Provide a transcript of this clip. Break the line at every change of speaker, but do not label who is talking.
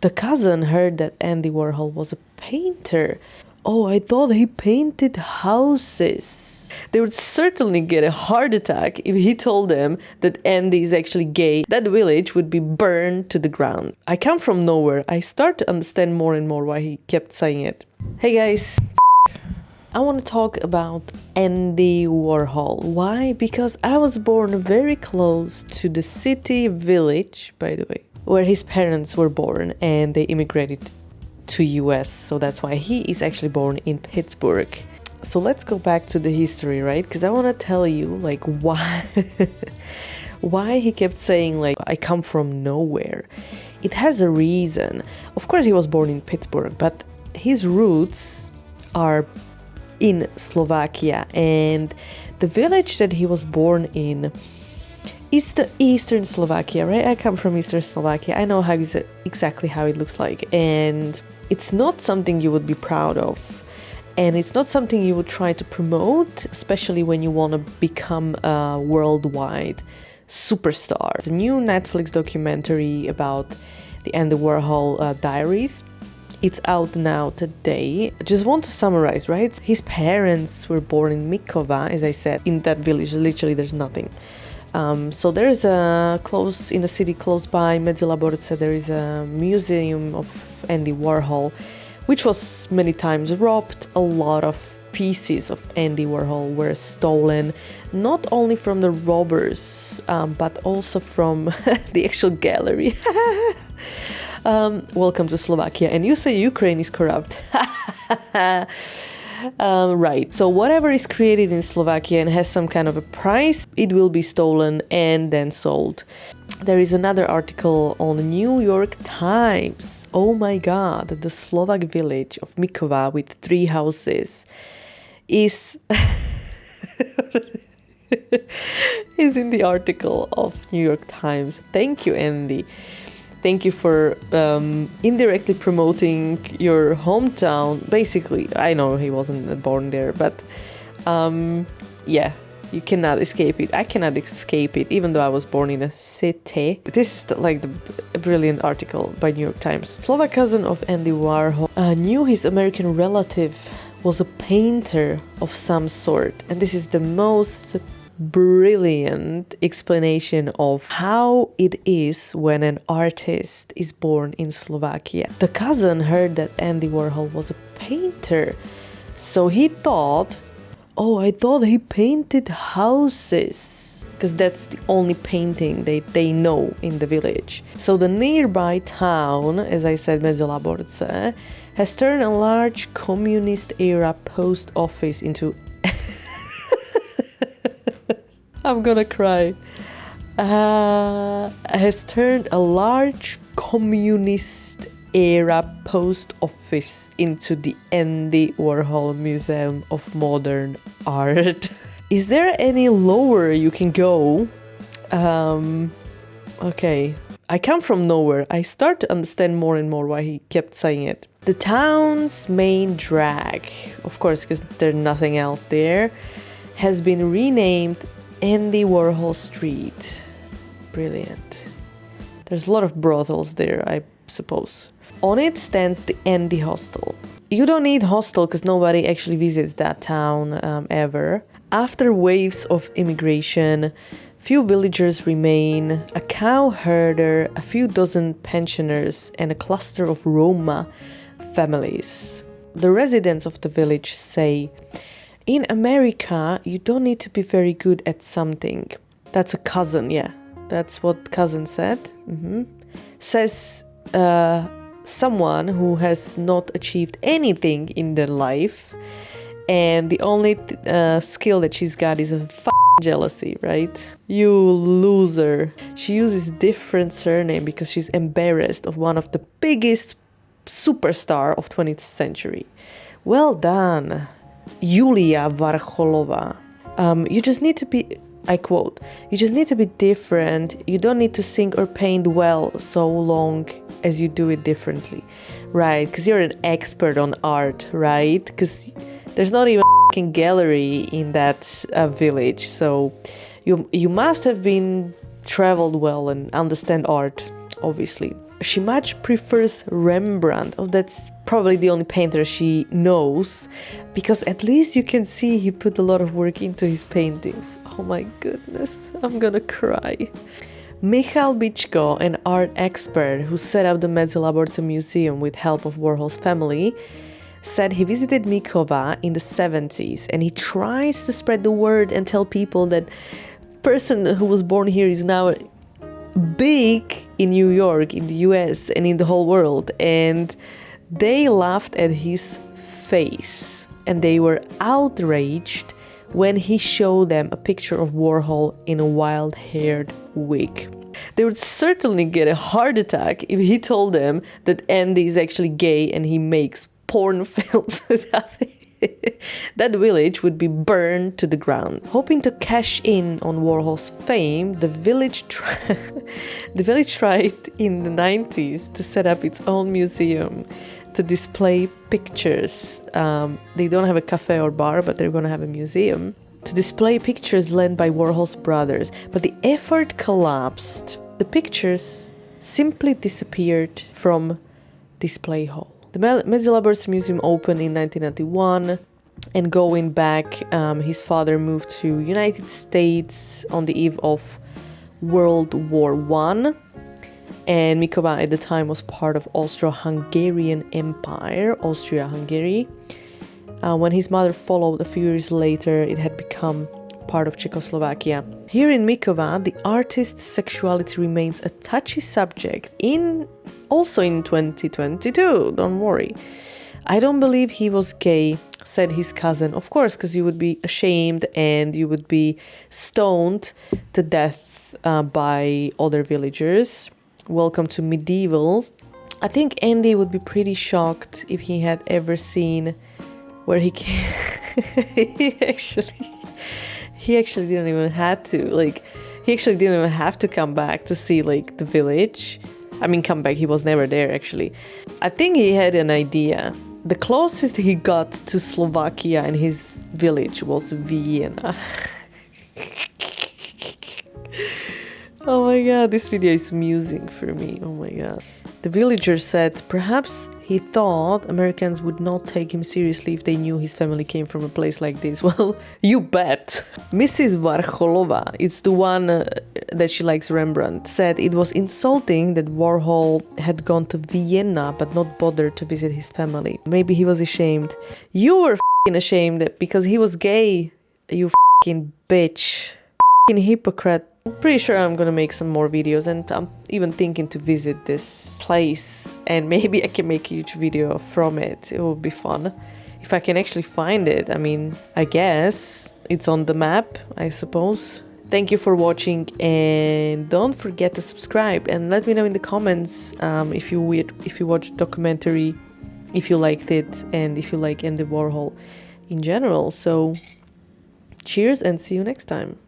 The cousin heard that Andy Warhol was a painter. Oh, I thought he painted houses. They would certainly get a heart attack if he told them that Andy is actually gay. That village would be burned to the ground. I come from nowhere. I start to understand more and more why he kept saying it. Hey guys, I want to talk about Andy Warhol. Why? Because I was born very close to the city village, by the way, where his parents were born and they immigrated to US. So that's why he is actually born in Pittsburgh. So let's go back to the history, right? Because I want to tell you like why why he kept saying like I come from nowhere. It has a reason. Of course he was born in Pittsburgh, but his roots are in Slovakia, and the village that he was born in is the Eastern Slovakia, right? I come from Eastern Slovakia. I know exactly how it looks like, and it's not something you would be proud of. And it's not something you would try to promote, especially when you want to become a worldwide superstar. It's a new Netflix documentary about the Andy Warhol diaries. It's out now today. I just want to summarize, right? His parents were born in Mikova, as I said. In that village, literally, there's nothing. So there is in the city close by Medzilaborce, there is a museum of Andy Warhol, which was many times robbed. A lot of pieces of Andy Warhol were stolen, not only from the robbers, but also from the actual gallery. Welcome to Slovakia. And you say Ukraine is corrupt. Right. So whatever is created in Slovakia and has some kind of a price, it will be stolen and then sold. There is another article on the New York Times. Oh my God, the Slovak village of Mikova with 3 houses is is in the article of New York Times. Thank you, Andy. Thank you for indirectly promoting your hometown. Basically, I know he wasn't born there, but yeah. You cannot escape it. I cannot escape it, even though I was born in a city. This is like a brilliant article by New York Times. Slovak cousin of Andy Warhol knew his American relative was a painter of some sort. And this is the most brilliant explanation of how it is when an artist is born in Slovakia. The cousin heard that Andy Warhol was a painter. So he thought, oh, I thought he painted houses, because that's the only painting they know in the village. So the nearby town, as I said, Medzilaborce, has turned a large communist-era post office into... I'm gonna cry. Has turned a large communist-era post office into the Andy Warhol Museum of Modern Art. Is there any lower you can go? Okay. I come from nowhere. I start to understand more and more why he kept saying it. The town's main drag, of course, because there's nothing else there, has been renamed Andy Warhol Street. Brilliant. There's a lot of brothels there, I suppose. On it stands the Andy Hostel. You don't need hostel because nobody actually visits that town ever. After waves of immigration, few villagers remain, a cow herder, a few dozen pensioners, and a cluster of Roma families. The residents of the village say, in America, you don't need to be very good at something. That's a cousin, yeah. That's what cousin said. Says someone who has not achieved anything in their life, and the only skill that she's got is a jealousy, right? You loser. She uses different surname because she's embarrassed of one of the biggest superstar of 20th century. Well done, Julia Varcholova. You just need to be, I quote, you just need to be different. You don't need to sing or paint well so long as you do it differently, right? Because you're an expert on art, right? Because there's not even a gallery in that village, so you must have been traveled well and understand art, obviously. she much prefers Rembrandt. Oh, that's probably the only painter she knows, because at least you can see he put a lot of work into his paintings. Oh my goodness, I'm gonna cry. Michal Bičko, an art expert who set up the Medzi Museum with help of Warhol's family, said he visited Mykova in the 70s and he tries to spread the word and tell people that person who was born here is now big in New York, in the US, and in the whole world. And they laughed at his face and they were outraged when he showed them a picture of Warhol in a wild-haired wig. They would certainly get a heart attack if he told them that Andy is actually gay and he makes porn films. That village would be burned to the ground. Hoping to cash in on Warhol's fame, the village tried in the 90s to set up its own museum to display pictures. They don't have a cafe or bar, but they're going to have a museum to display pictures lent by Warhol's brothers. But the effort collapsed. The pictures simply disappeared from display hall. The Medzi Museum opened in 1991, and going back, his father moved to United States on the eve of World War I, and Mykova at the time was part of Austro-Hungarian Empire, Austria-Hungary. When his mother followed a few years later, it had become part of Czechoslovakia. Here in Mykova, the artist's sexuality remains a touchy subject, also in 2022, don't worry. I don't believe he was gay, said his cousin. Of course, because you would be ashamed and you would be stoned to death by other villagers. Welcome to medieval. I think Andy would be pretty shocked if he had ever seen where he came. He actually didn't even have to, he actually didn't even have to come back to see, the village. I mean, come back, he was never there, actually. I think he had an idea. The closest he got to Slovakia and his village was Vienna. Oh my god, this video is amusing for me. Oh my god. The villager said perhaps he thought Americans would not take him seriously if they knew his family came from a place like this. Well, you bet. Mrs. Warholova, it's the one that she likes Rembrandt, said it was insulting that Warhol had gone to Vienna but not bothered to visit his family. Maybe he was ashamed. You were f***ing ashamed because he was gay. You f***ing bitch. F***ing hypocrite. I'm pretty sure I'm gonna make some more videos, and I'm even thinking to visit this place and maybe I can make a huge video from it. It would be fun if I can actually find it. I mean, I guess it's on the map, I suppose. Thank you for watching, and don't forget to subscribe and let me know in the comments if you watched the documentary, if you liked it, and if you like Andy Warhol in general. So cheers and see you next time.